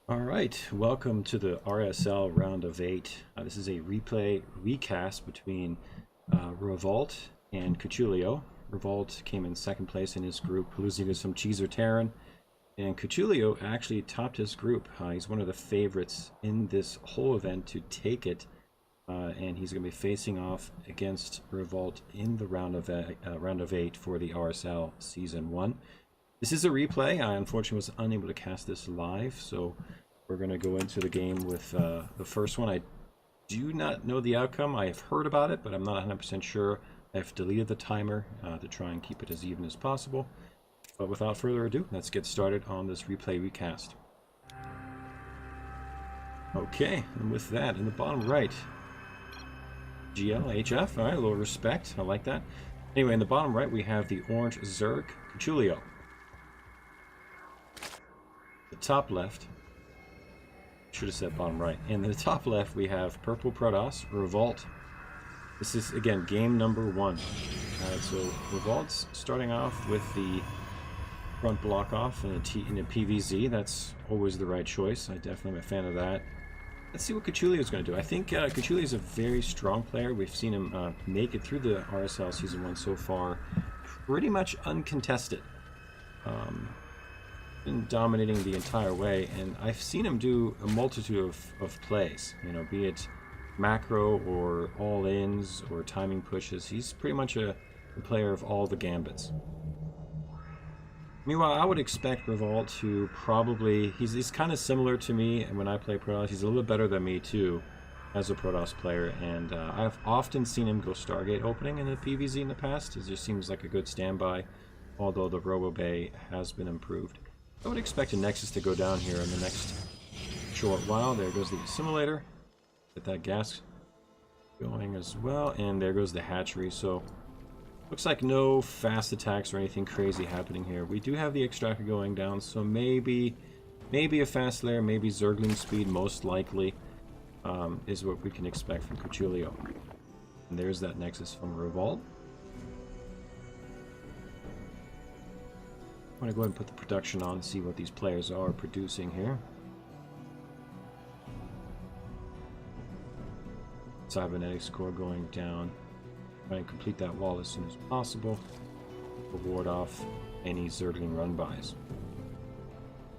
All right, welcome to the RSL round of 8. This is a replay recast between ReVolt and Cucciolo. ReVolt came in second place in his group, losing to some Cheeser Terran, and Cucciolo actually topped his group. He's one of the favorites in this whole event to take it, and he's going to be facing off against ReVolt in the round of 8 for the RSL Season 1. This is a replay. I unfortunately was unable to cast this live, so we're going to go into the game with the first one. I do not know the outcome. I have heard about it, but I'm not 100% sure. I've deleted the timer to try and keep it as even as possible. But without further ado, let's get started on this replay recast. Okay, and with that, in the bottom right, GLHF. All right, a little respect. I like that. Anyway, in the bottom right, we have the orange Zerg Cucciolo. The top left, should have said bottom right. And in the top left, we have purple Protoss ReVolt. This is, again, game number 1. Alright, so ReVolt's starting off with the front block off in a PVZ. That's always the right choice. I definitely am a fan of that. Let's see what Cucciolo is going to do. I think Cucciolo is a very strong player. We've seen him make it through the RSL Season 1 so far pretty much uncontested. Been dominating the entire way, and I've seen him do a multitude of plays, you know, be it macro or all-ins or timing pushes. He's pretty much a player of all the gambits. Meanwhile, I would expect ReVolt to probably, he's kind of similar to me, and when I play Protoss, he's a little better than me too as a Protoss player, and I've often seen him go Stargate opening in the PVZ in the past. It just seems like a good standby, although the Robo Bay has been improved. I would expect a Nexus to go down here in the next short while. There goes the assimilator. Get that gas going as well. And there goes the hatchery. So, looks like no fast attacks or anything crazy happening here. We do have the extractor going down, so maybe a fast layer, maybe Zergling speed, most likely, is what we can expect from Cucciolo. And there's that Nexus from ReVolt. I'm going to go ahead and put the production on and see what these players are producing here. Cybernetics core going down. Try and complete that wall as soon as possible to ward off any Zergling run-bys.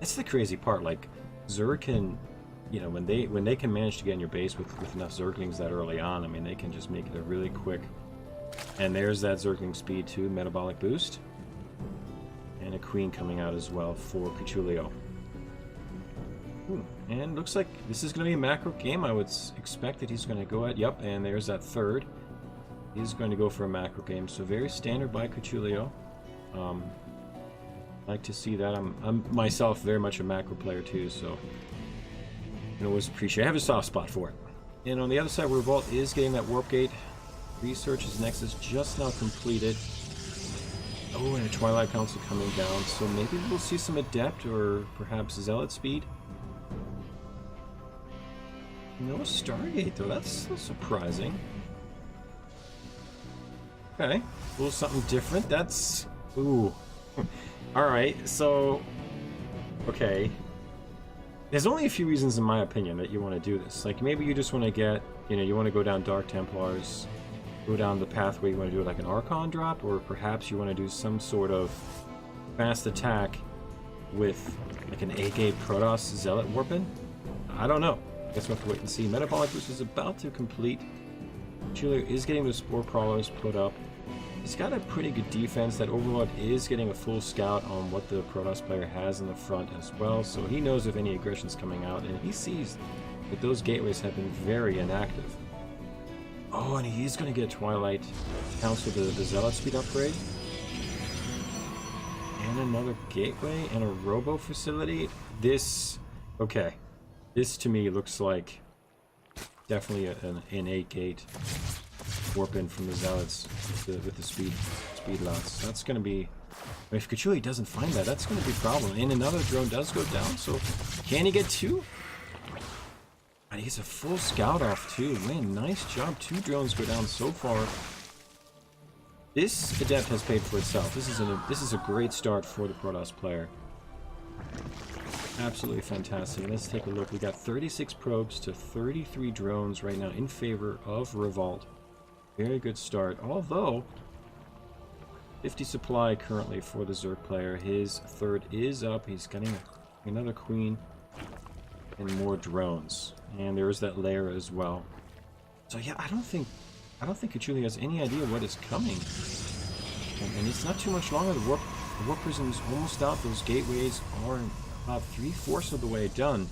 That's the crazy part. Like, Zerg can, you know, when they can manage to get in your base with enough Zerglings that early on, I mean, they can just make it a really quick. And there's that Zergling speed too, metabolic boost. And a queen coming out as well for Cucciolo. And looks like this is going to be a macro game. I would expect that he's going to go at, yep, and there's that third. He's going to go for a macro game, so very standard by Cucciolo. Like to see that. I'm myself very much a macro player too, so I always appreciate. I have a soft spot for it. And on the other side, ReVolt is getting that warp gate. Research his Nexus just now completed. Oh, and a Twilight Council coming down, so maybe we'll see some Adept or perhaps Zealot speed. No Stargate, though. That's so surprising. Okay, a little something different. That's... Ooh. Alright, so... Okay. There's only a few reasons, in my opinion, that you want to do this. Like, maybe you just want to get... You know, you want to go down Dark Templars... Go down the pathway, you want to do like an Archon drop, or perhaps you want to do some sort of fast attack with like an A-Gate Protoss Zealot Warpin? I don't know. I guess we'll have to wait and see. Metabolic Boost is about to complete. Cucciolo is getting the Spore Crawlers put up. He's got a pretty good defense. That Overlord is getting a full scout on what the Protoss player has in the front as well, so he knows if any aggression's coming out, and he sees that those gateways have been very inactive. Oh, and he's going to get Twilight Council, the Zealot speed upgrade. And another gateway and a robo facility. This, okay. This to me looks like definitely an 8-gate warp in from the Zealots with the speed lots. That's going to be, I mean, if Cucciolo doesn't find that, that's going to be a problem. And another drone does go down, so can he get 2? And he's a full scout off too. Man, nice job. 2 drones go down so far. This Adept has paid for itself. This is a great start for the Protoss player. Absolutely fantastic. Let's take a look. We got 36 probes to 33 drones right now in favor of ReVolt. Very good start. Although 50 supply currently for the Zerg player. His third is up. He's getting another queen and more drones. And there is that layer as well. So yeah, I don't think Cucciolo has any idea what is coming. And it's not too much longer. The warp prism's almost out. Those gateways are about 3/4 of the way done.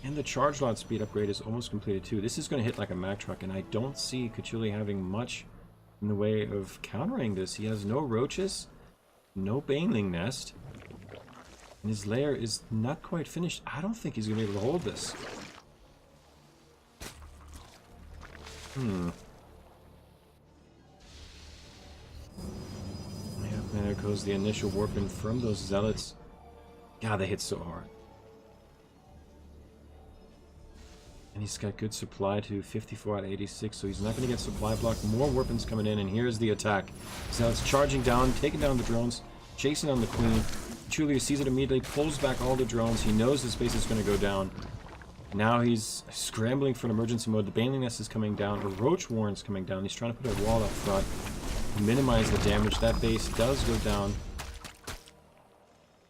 And the charge lot speed upgrade is almost completed too. This is going to hit like a Mack truck, and I don't see Cucciolo having much in the way of countering this. He has no roaches, no baneling nest, and his lair is not quite finished. I don't think he's going to be able to hold this. Yeah, there goes the initial warp in from those zealots. God, they hit so hard. And he's got good supply to 54 out of 86, so he's not going to get supply blocked. More weapons coming in, and here's the attack. So it's charging down, taking down the drones, chasing on the queen. Cucciolo sees it immediately, pulls back all the drones. He knows his base is going to go down. Now he's scrambling for an emergency mode. The baneling nest is coming down. A roach warren's coming down. He's trying to put a wall up front, minimize the damage. That base does go down.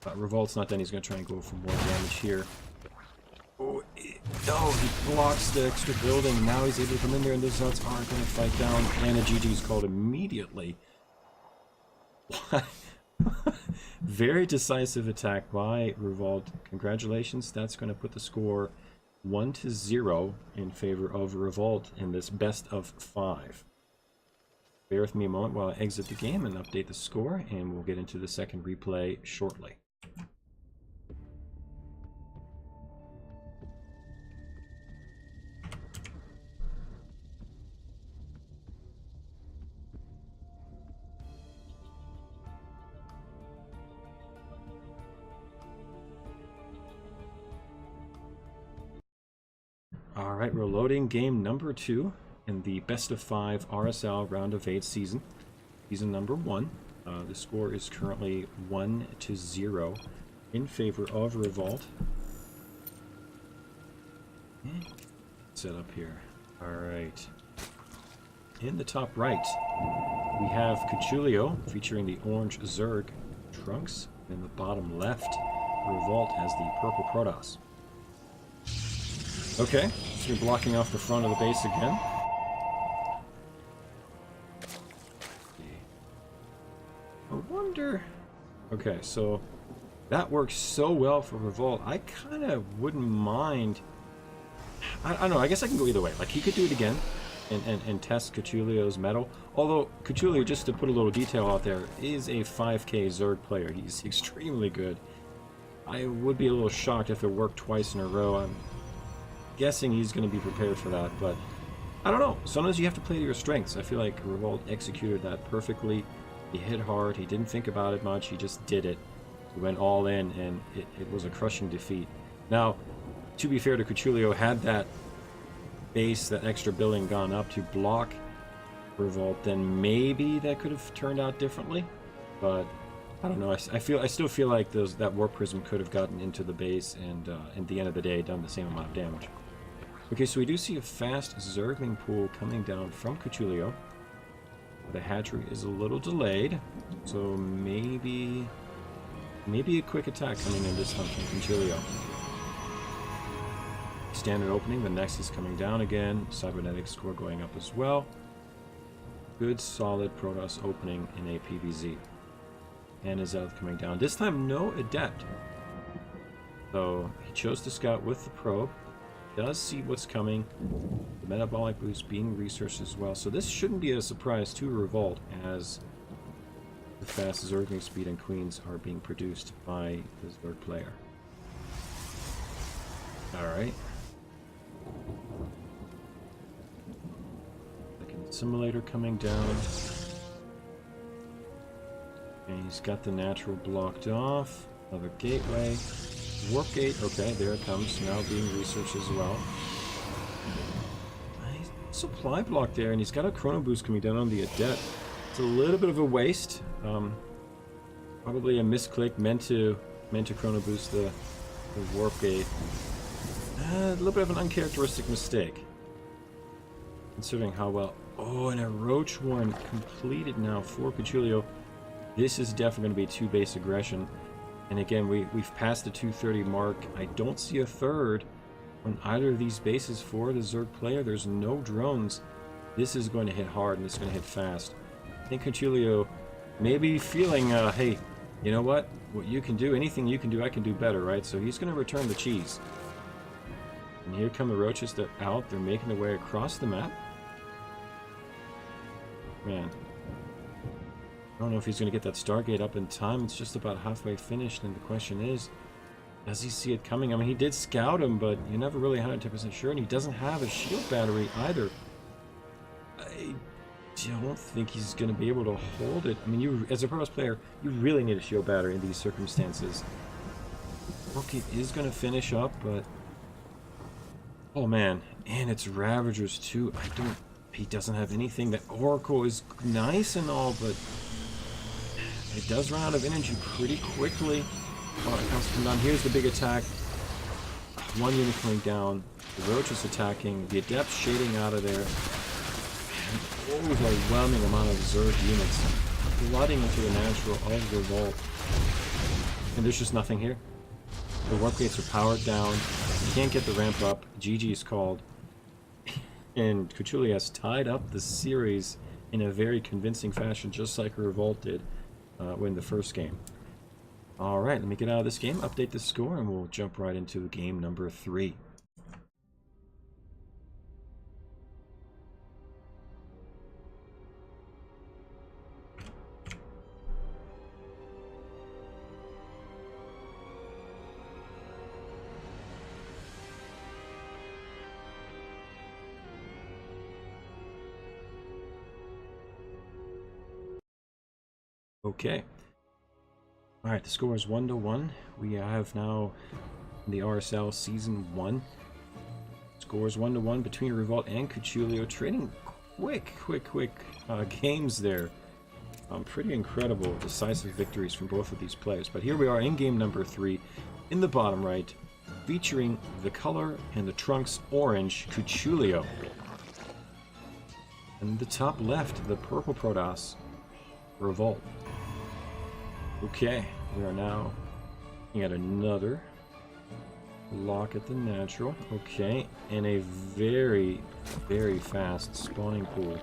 But ReVolt's not done. He's going to try and go for more damage here. Oh, no, he blocks the extra building. Now he's able to come in there, and those nuts aren't going to fight down. And a GG's called immediately. Very decisive attack by ReVolt. Congratulations. That's going to put the score 1-0 in favor of ReVolt in this best of 5. Bear with me a moment while I exit the game and update the score, and we'll get into the second replay shortly. Alright, we're loading game number 2 in the best of 5 RSL round of 8 season. Season number 1. The score is currently 1-0 in favor of ReVolt. Set up here. Alright. In the top right, we have Cucciolo featuring the orange Zerg trunks. In the bottom left, ReVolt has the purple Protoss. Okay, so you're blocking off the front of the base again. I wonder... Okay, so that works so well for ReVolt. I kind of wouldn't mind... I don't know, I guess I can go either way. Like, he could do it again and test Cucciolo's metal. Although, Cucciolo, just to put a little detail out there, is a 5k Zerg player. He's extremely good. I would be a little shocked if it worked twice in a row. I'm guessing he's going to be prepared for that, but I don't know. Sometimes you have to play to your strengths. I feel like ReVolt executed that perfectly. He hit hard. He didn't think about it much. He just did it. He went all in, and it was a crushing defeat. Now, to be fair to Cucciolo, had that base, that extra building gone up to block ReVolt, then maybe that could have turned out differently. But I don't know. I still feel like that warp prism could have gotten into the base and at the end of the day done the same amount of damage. Okay, so we do see a fast Zergling pool coming down from Cucciolo. The hatchery is a little delayed, so maybe a quick attack coming in this time from Cucciolo. Standard opening, the Nexus coming down again, cybernetic score going up as well. Good solid Protoss opening in a PVZ. And his Zealot coming down. This time no Adept. So he chose to scout with the probe. Does see what's coming. The metabolic boost being researched as well. So this shouldn't be a surprise to ReVolt, as the fast Zergling speed and queens are being produced by the Zerg player. Alright. Second simulator coming down. And he's got the natural blocked off. Another gateway. Warp gate. Okay, there it comes. Now being researched as well. Nice supply block there, and he's got a chrono boost coming down on the Adept. It's a little bit of a waste. Probably a misclick, meant to Meant to chrono boost the warp gate. A little bit of an uncharacteristic mistake. Considering how well... Oh, and a Roach one completed now for Cucciolo. This is definitely going to be 2-base aggression. And again, we've passed the 230 mark. I don't see a third on either of these bases for the Zerg player. There's no drones. This is going to hit hard and it's going to hit fast. I think Cucciolo may be feeling, hey, you know what? What you can do, anything you can do, I can do better, right? So he's going to return the cheese. And here come the Roaches. They're out. They're making their way across the map. Man. I don't know if he's going to get that Stargate up in time. It's just about halfway finished, and the question is, does he see it coming? I mean, he did scout him, but you're never really 110% sure, and he doesn't have a shield battery either. I don't think he's going to be able to hold it. I mean, you, as a pros player, you really need a shield battery in these circumstances. Okay, is going to finish up, but... Oh, man. And it's Ravagers, too. He doesn't have anything. That Oracle is nice and all, but... It does run out of energy pretty quickly. Oh, it comes from down. Here's the big attack. One unit coming down. The Roach is attacking. The Adept shading out of there. An overwhelming amount of Zerg units flooding into the natural of the ReVolt. And there's just nothing here. The warp gates are powered down. You can't get the ramp up. GG is called. And Cucciolo has tied up the series in a very convincing fashion, just like ReVolt did. Win the first game. Alright, let me get out of this game, update the score, and we'll jump right into game number 3. Okay. Alright, the score is 1-1. We have now the RSL Season 1. Score is 1-1 between ReVolt and Cucciolo. Trading quick games there. Pretty incredible, decisive victories from both of these players. But here we are in game number 3, in the bottom right, featuring the color and the trunks orange Cucciolo. And the top left, the purple Protoss, ReVolt. Okay, we are now looking at another lock at the natural. Okay, and a very fast spawning pool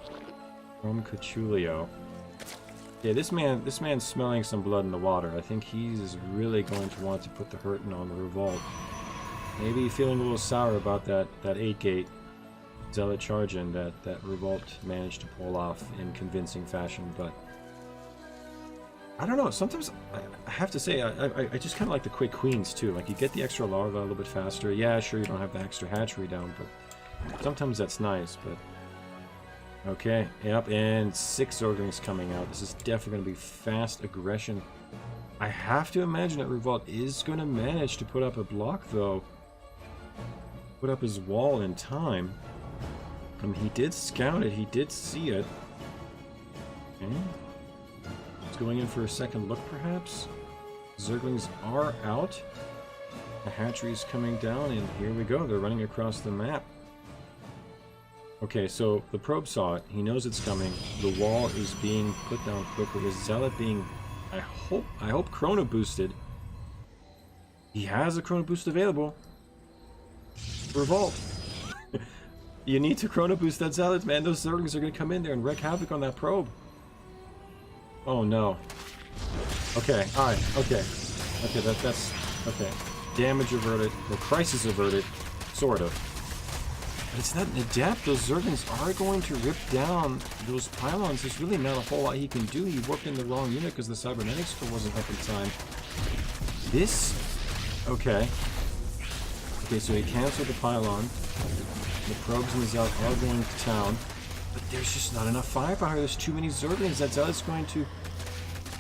from Cucciolo. Yeah, this man's smelling some blood in the water. I think he's really going to want to put the hurting on the ReVolt. Maybe feeling a little sour about that 8-gate Zealot charge-in that ReVolt managed to pull off in convincing fashion, but I don't know, sometimes I have to say, I just kind of like the quick queens too. Like, you get the extra larva a little bit faster. Yeah, sure, you don't have the extra hatchery down, but sometimes that's nice, but... Okay, yep, and 6 Zerglings coming out. This is definitely going to be fast aggression. I have to imagine that ReVolt is going to manage to put up a block, though. Put up his wall in time. He did scout it, he did see it. Okay. Going in for a second look, perhaps. Zerglings are out. The hatchery's coming down, and here we go. They're running across the map. Okay, so the probe saw it. He knows it's coming. The wall is being put down quickly. His Zealot being, I hope chrono boosted. He has a chrono boost available. ReVolt. You need to chrono boost that Zealot, man. Those Zerglings are going to come in there and wreak havoc on that probe. Oh no. Okay, alright, okay. Okay, that's... Okay. Damage averted, or crisis averted, sort of. But it's not an Adept. Those Zerglings are going to rip down those pylons. There's really not a whole lot he can do. He worked in the wrong unit because the cybernetics score wasn't up in time. This... Okay. Okay, so he canceled the pylon. The probes and the Zealot are going to town. But there's just not enough firepower. There's too many Zerglings. That Zealot's going to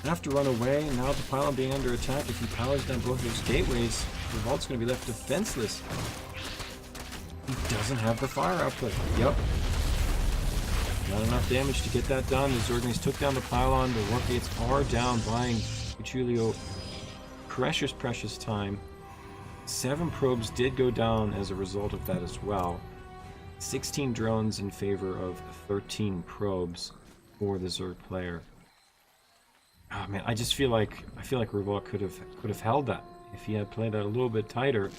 have to run away. And now the pylon being under attack, if he powers down both those gateways, ReVolt's going to be left defenseless. He doesn't have the fire output. Yep. Not enough damage to get that done. The Zerglings took down the pylon. The warp gates are down, buying Cucciolo precious time. 7 probes did go down as a result of that as well. 16 drones in favor of 13 probes for the Zerg player. Oh man, I feel like ReVolt could have held that if he had played that a little bit tighter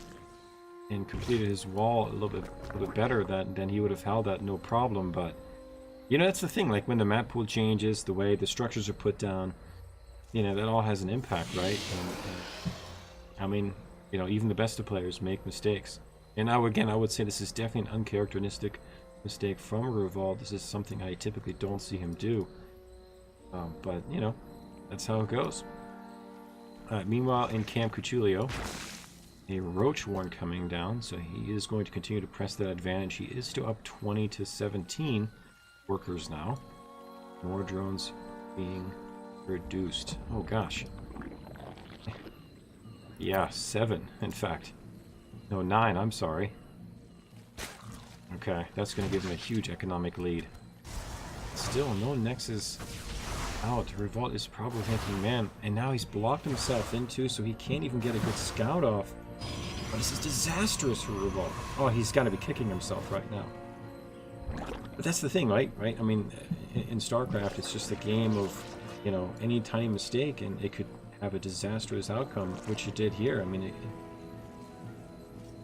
and completed his wall a little bit better. Then he would have held that no problem. But you know, that's the thing. Like when the map pool changes, the way the structures are put down, you know, that all has an impact, right? And I mean, you know, even the best of players make mistakes. And I would say this is definitely an uncharacteristic mistake from ReVolt. This is something I typically don't see him do. But, you know, that's how it goes. Meanwhile, in Camp Cucciolo, a Roach Warren coming down, so he is going to continue to press that advantage. He is still up 20 to 17 workers now. More drones being reduced. Oh gosh. Yeah, 7, in fact. No, 9, I'm sorry. Okay, that's going to give him a huge economic lead. Still, no Nexus out. ReVolt is probably thinking, man, and now he's blocked himself into, so he can't even get a good scout off. Oh, this is disastrous for ReVolt. Oh, he's got to be kicking himself right now. But that's the thing, right? I mean, in StarCraft, it's just a game of, you know, any tiny mistake, and it could have a disastrous outcome, which it did here. I mean,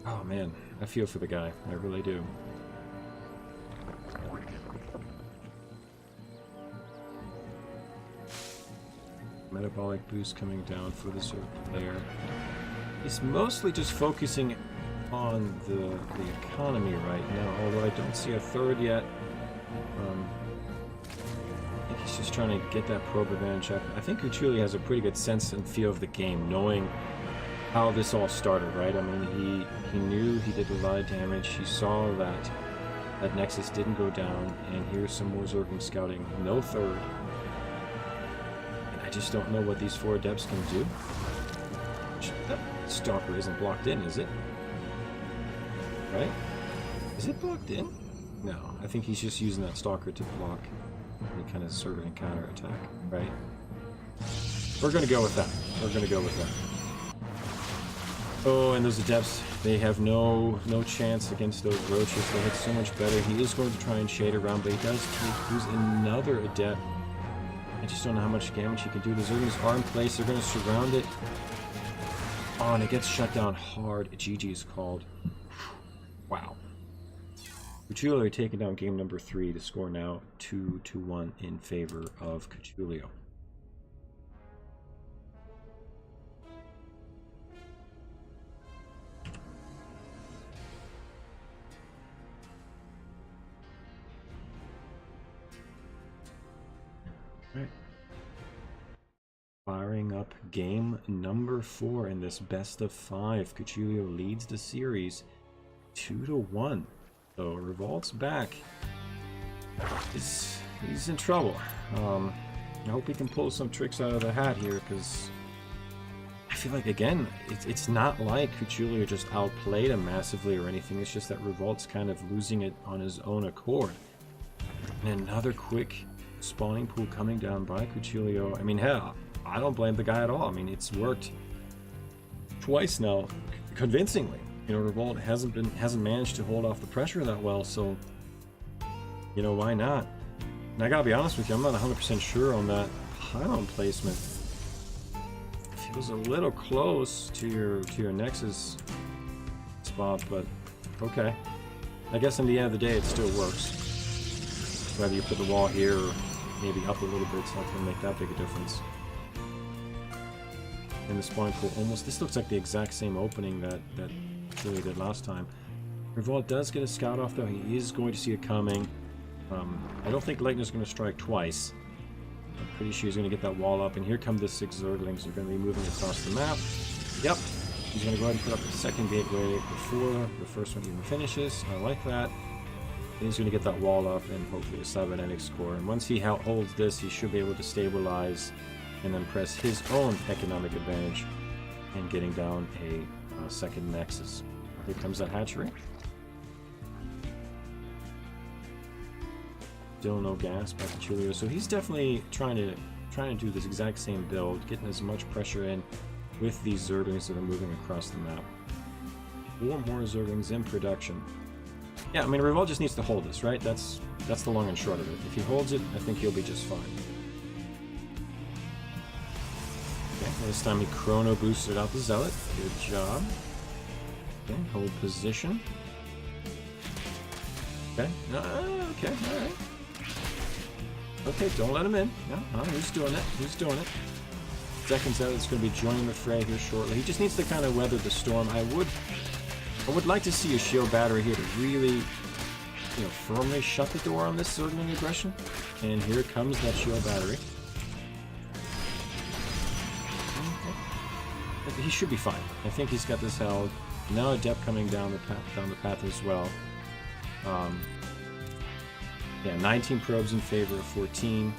oh man, I feel for the guy. I really do. Metabolic boost coming down for the Zerg player. He's mostly just focusing on the economy right now, although I don't see a third yet. I think he's just trying to get that probe advantage up. I think Cucciolo has a pretty good sense and feel of the game, knowing how this all started, right? I mean, he knew he did a lot of damage. He saw that Nexus didn't go down, and here's some more Zergling scouting. No third. And I just don't know what these 4 adepts can do. That Stalker isn't blocked in, is it? Right? Is it blocked in? No, I think he's just using that Stalker to block any kind of Zergling counterattack, right? We're gonna go with that. We're gonna go with that. Oh, and those adepts, they have no chance against those roaches. They hit so much better. He is going to try and shade around, but he does use another adept. I just don't know how much damage he can do. The Zerglings are in place. They're going to surround it. Oh, and it gets shut down hard. GG is called. Wow. Cucciolo taking down game number 3 to score now 2-1 in favor of Cucciolo. Right. Firing up game number 4 in this best of 5. Cucciolo leads the series 2-1. So ReVolt's back. He's in trouble. I hope he can pull some tricks out of the hat here, because I feel like, again, it's not like Cucciolo just outplayed him massively or anything. It's just that ReVolt's kind of losing it on his own accord. And another quick spawning pool coming down by Cucciolo. I mean, hell, I don't blame the guy at all. I mean, it's worked twice now, convincingly. You know, ReVolt hasn't managed to hold off the pressure that well, so you know, why not? And I gotta be honest with you, I'm not 100% sure on that pylon placement. It feels a little close to your Nexus spot, but okay. I guess in the end of the day, it still works. Whether you put the wall here or maybe up a little bit, it's not gonna make that big a difference. And the spawning pool almost, this looks like the exact same opening that Cucciolo did last time. ReVolt does get a scout off though. He is going to see it coming. I don't think Lightner's going to strike twice. I'm pretty sure he's going to get that wall up, and here come the 6 Zerglings. They're going to be moving across the map. Yep, he's going to go ahead and put up the second gateway before the first one even finishes. I like that. And he's going to get that wall up and hopefully a cybernetics core. And once he holds this, he should be able to stabilize and then press his own economic advantage in getting down a second Nexus. Here comes that hatchery. Still no gas by Cucciolo, so he's definitely trying to do this exact same build, getting as much pressure in with these Zerglings that are moving across the map. 4 more Zerglings in production. Yeah, I mean, ReVolt just needs to hold this, right? That's the long and short of it. If he holds it, I think he'll be just fine. Okay, well, this time he chrono boosted out the Zealot. Good job. Okay, hold position. Okay, okay, alright. Okay, don't let him in. No, who's doing it? Who's doing it? Second Zealot's going to be joining the fray here shortly. He just needs to kind of weather the storm. I would like to see a shield battery here to really, firmly shut the door on this Zergling aggression. And here comes that shield battery. Okay. He should be fine. I think he's got this held. Now Adept coming down the path as well. Yeah, 19 probes in favor of 14.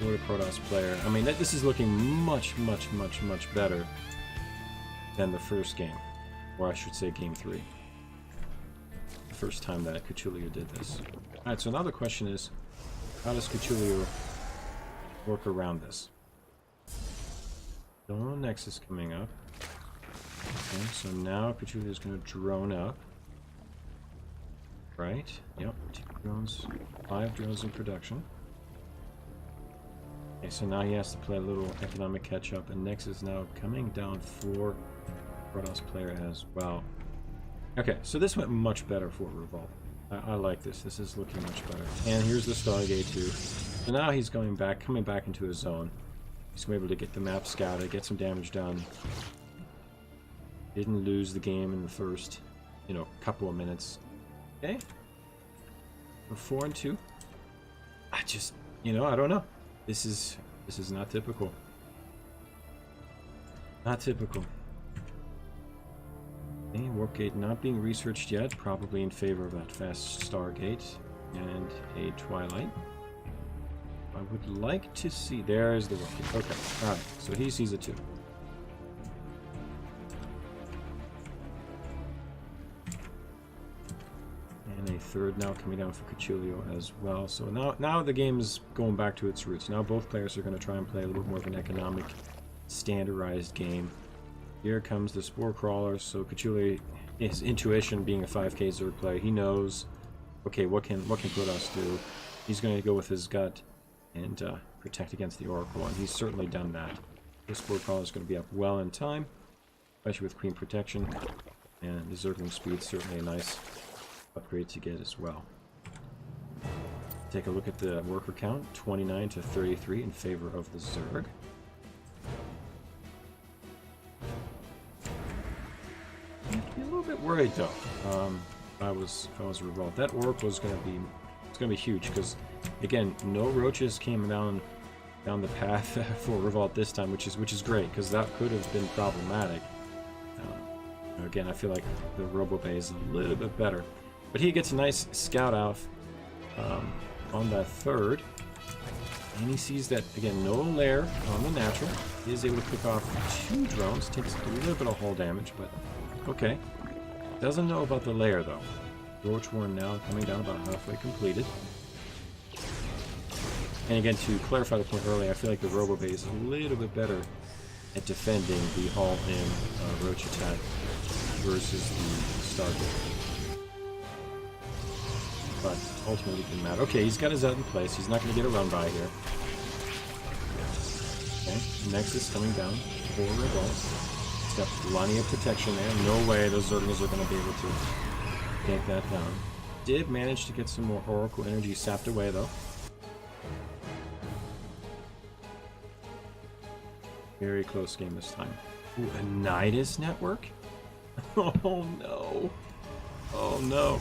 What a Protoss player. I mean, this is looking much, much, much, much better than the first game. Or I should say game 3. The first time that Cucciolo did this. Alright, so now the question is, how does Cucciolo work around this? Dawn Nexus coming up. Okay, so now Cucciolo is going to drone up. Right, yep, 2 drones, 5 drones in production. Okay, so now he has to play a little economic catch-up, and Nexus now coming down for Protoss player as well. Okay, so this went much better for ReVolt. I like this. This is looking much better. And here's the Stargate too. So now he's coming back into his zone. He's going to be able to get the map scouted, get some damage done. Didn't lose the game in the first, couple of minutes. Okay. We're 4 and 2. I just, I don't know. This is not typical. Not typical. Okay, Warp Gate not being researched yet, probably in favor of that fast Stargate and a Twilight. I would like to see. There's the Warp Gate. Okay, alright, so he sees it too. And a third now coming down for Cucciolo as well. So now the game is going back to its roots. Now both players are going to try and play a little more of an economic, standardized game. Here comes the Spore Crawler, so Cucciolo, his intuition being a 5k Zerg player, he knows, okay, what can Protoss do? He's going to go with his gut and protect against the Oracle, and he's certainly done that. The Spore Crawler is going to be up well in time, especially with Queen Protection, and the Zergling speed certainly a nice upgrade to get as well. Take a look at the worker count, 29 to 33 in favor of the Zerg. A little bit worried though. If I was ReVolt, that Oracle is going to be huge because again, no roaches came down the path for ReVolt this time, which is great because that could have been problematic. Again, I feel like the Robo Bay is a little bit better. But he gets a nice scout out on that third. And he sees that, again, no lair on the natural. He is able to pick off 2 drones. Takes a little bit of hull damage, but okay. Doesn't know about the lair, though. Roach Warren now coming down about halfway completed. And again, to clarify the point earlier, I feel like the Robo Bay is a little bit better at defending the hull-in Roach attack versus the Stargate. But ultimately it didn't matter. Okay, he's got his out in place. He's not going to get a run by here. Okay, Nexus coming down for ReVolt. He's got plenty of protection there. No way those Zerglings are going to be able to take that down. Did manage to get some more Oracle energy sapped away though. Very close game this time. Ooh, a Nidus network? Oh no. Oh no.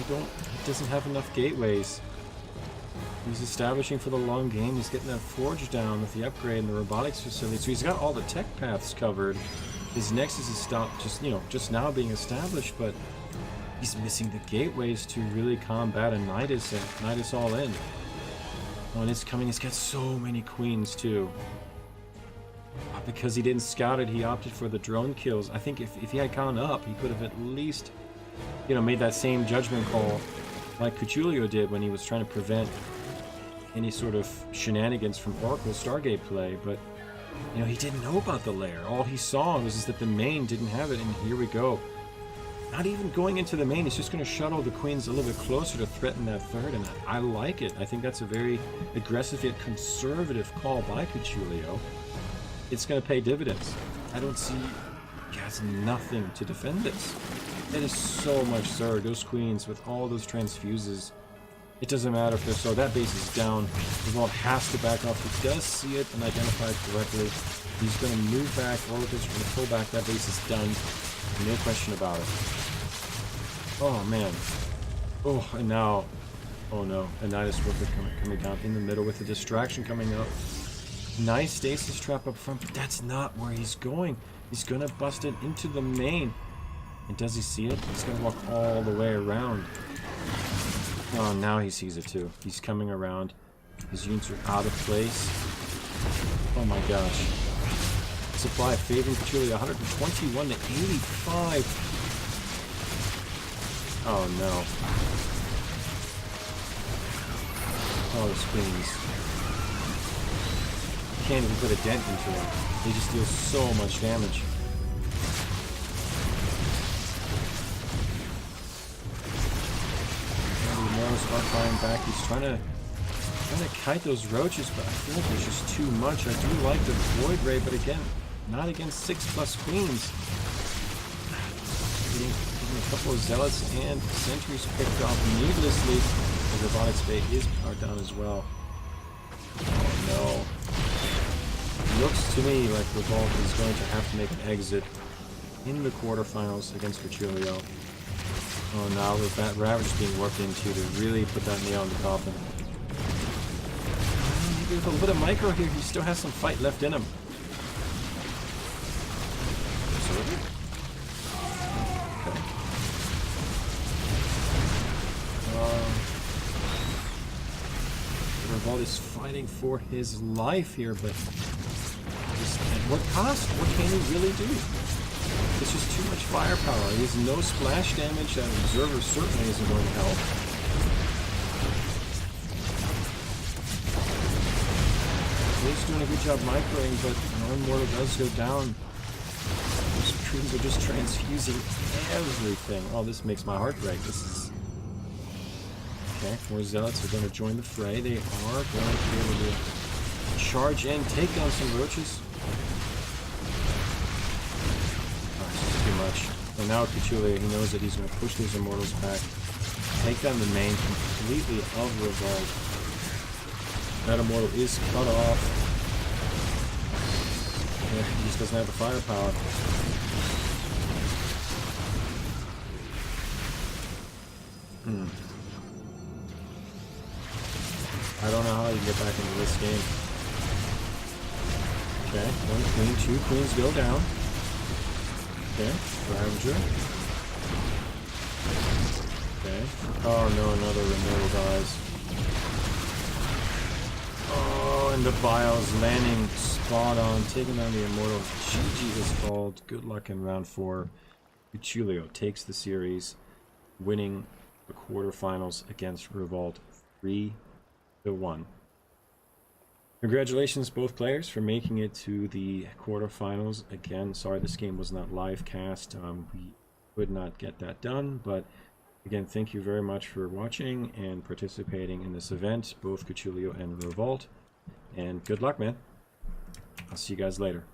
He doesn't have enough gateways. He's establishing for the long game. He's getting that forge down with the upgrade and the robotics facility. So he's got all the tech paths covered. His Nexus is stopped just now being established, but he's missing the gateways to really combat a Nidus and Nidus all in. Oh, and it's coming. He's got so many queens too. Because he didn't scout it, he opted for the drone kills. I think if he had gone up, he could have at least made that same judgment call like Cucciolo did when he was trying to prevent any sort of shenanigans from Oracle Stargate play, but You know, he didn't know about the lair. All he saw was just that the main didn't have it, and here we go. Not even going into the main, he's just going to shuttle the queens a little bit closer to threaten that third, and I like it. I think that's a very aggressive yet conservative call by Cucciolo. It's going to pay dividends. I don't see... He has nothing to defend this. It is so much Zerg. Those queens with all those transfuses. It doesn't matter if they're so. That base is down. ReVolt has to back off. He does see it and identify it correctly. He's going to move back. Oracle's going to pull back. That base is done. No question about it. Oh, man. Oh, and now... Oh, no. And Nidus Worker coming down in the middle with the distraction coming up. Nice stasis trap up front, but that's not where he's going. He's going to bust it into the main. And does he see it? He's going to walk all the way around. Oh, now he sees it too. He's coming around. His units are out of place. Oh my gosh. Supply favoring Cucciolo 121 to 85. Oh no. Oh, the screens. Can't even put a dent into them. They just deal so much damage. Start firing back. He's trying to kite those roaches, but I feel like there's just too much. I do like the Void Ray, but again, not against 6+ queens. Getting a couple of zealots and sentries picked off needlessly. The robotics bay is powered down as well. Oh no. Looks to me like ReVolt is going to have to make an exit in the quarterfinals against Cucciolo. Oh, now with that Ravage being worked into to really put that nail in the coffin. Maybe with a little bit of micro here, he still has some fight left in him. Okay. ReVolt is fighting for his life here, but just at what cost? What can he really do? It's just too much firepower. He has no splash damage. That Observer certainly isn't going to help. He's doing a good job microing, but one mortal does go down. Those trees are just transfusing everything. Oh, this makes my heart break. This is... Okay, more zealots are going to join the fray. They are going to be able to charge in, take down some roaches. Much. And now Cucciolo, he knows that he's going to push these immortals back, take down the main completely of ReVolt. That immortal is cut off. Yeah, he just doesn't have the firepower. I don't know how you get back into this game. Okay, 1 queen, 2 queens go down. Okay, Ravager. Okay. Oh no, another Immortal dies. Oh, and the Bios landing spot on, taking down the Immortal. GG is called. Good luck in round 4. Cucciolo takes the series, winning the quarterfinals against ReVolt 3-1. Congratulations both players for making it to the quarterfinals. Again, sorry this game was not live cast. We could not get that done, but again, thank you very much for watching and participating in this event, both Cucciolo and ReVolt. And good luck, man. I'll see you guys later.